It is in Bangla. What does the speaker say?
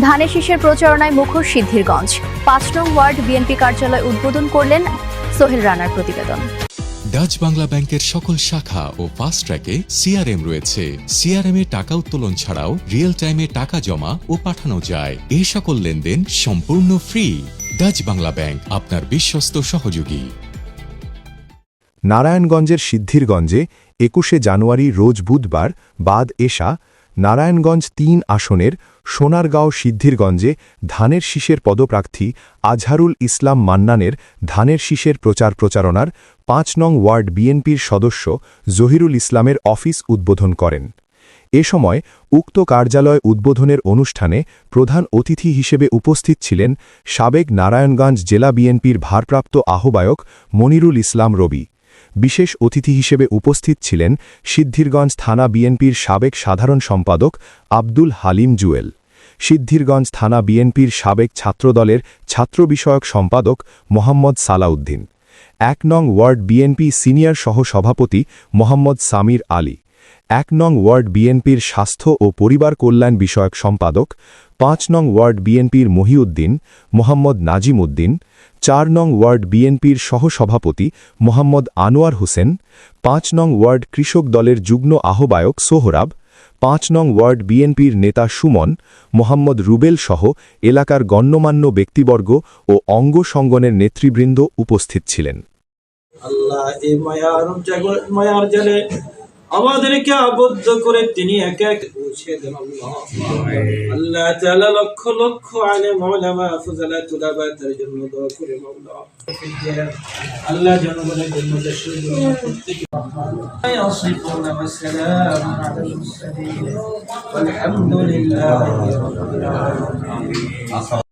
ধানের শীষের প্রচারণায় মুখর সিদ্ধিরগঞ্জ। ৫ নং ওয়ার্ড বিএনপি কার্যালয় উদ্বোধন করলেন সোহেল রানার প্রতিবেদন। ডাচ বাংলা ব্যাংকের সকল শাখা ও ফাস্ট ট্র্যাকে সিআরএম রয়েছে। সিআরএম এ টাকা উত্তোলন ছাড়াও রিয়েল টাইমে টাকা জমা ও পাঠানো যায়। এই সকল লেনদেন সম্পূর্ণ ফ্রি। ডাচ বাংলা ব্যাংক, আপনার বিশ্বস্ত সহযোগী। নারায়ণগঞ্জের সিদ্ধিরগঞ্জে ২১শে জানুয়ারি রোজ বুধবার বাদ এশা নারায়ণগঞ্জ ৩ আসনের সোনারগাঁও সিদ্ধিরগঞ্জে ধানের শীষের পদপ্রার্থী আজহারুল ইসলাম মান্নানের ধানের শীষের প্রচারণার ৫ নং ওয়ার্ড বিএনপির সদস্য জহিরুল ইসলামের অফিস উদ্বোধন করেন। এ সময় উক্ত কার্যালয় উদ্বোধনের অনুষ্ঠানে প্রধান অতিথি হিসেবে উপস্থিত ছিলেন সাবেক নারায়ণগঞ্জ জেলা বিএনপির ভারপ্রাপ্ত আহ্বায়ক মনিরুল ইসলাম রবি। বিশেষ অতিথি হিসেবে উপস্থিত ছিলেন সিদ্ধিরগঞ্জ থানা বিএনপির সাবেক সাধারণ সম্পাদক আব্দুল হালিম জুয়েল, সিদ্ধিরগঞ্জ থানা বিএনপির সাবেক ছাত্রদলের ছাত্র বিষয়ক সম্পাদক মোহাম্মদ সালাউদ্দিন, ১ নং ওয়ার্ড বিএনপি সিনিয়র সহ-সভাপতি মোহাম্মদ সামির আলী, ১ নং ওয়ার্ড বিএনপির স্বাস্থ্য ও পরিবার কল্যাণ বিষয়ক সম্পাদক, ৫ নং ওয়ার্ড বিএনপির মহিউদ্দিন মোহাম্মদ নাজিম উদ্দিন, ৪ নং ওয়ার্ড বিএনপির সহ-সভাপতি মোহাম্মদ আনোয়ার হোসেন, ৫ নং ওয়ার্ড কৃষক দলের যুগ্ম আহ্বায়ক সোহরাব, ৫ নং ওয়ার্ড বিএনপির নেতা সুমন, মোহাম্মদ রুবেল সহ এলাকার গণ্যমান্য ব্যক্তিবর্গ ও অঙ্গ সংগঠনের নেতৃবৃন্দ উপস্থিত ছিলেন। আল্লাহ এই মায়ার জালে আমাদেরকে আবদ্ধ করে তিনি এক এক পৌঁছে দেন। আল্লাহ তাআলা লক্ষ লক্ষ আলেম উলামা ফুজালা তুলাবা তার জন্য দোয়া করে মাওলা আল্লাহ জনগণের জন্য দেশের জন্য প্রত্যেককে ইয়াসিফুনা ওয়াসসালামু আলাল মুরসালিন ওয়ালহামদুলিল্লাহি রাব্বিল আলামিন।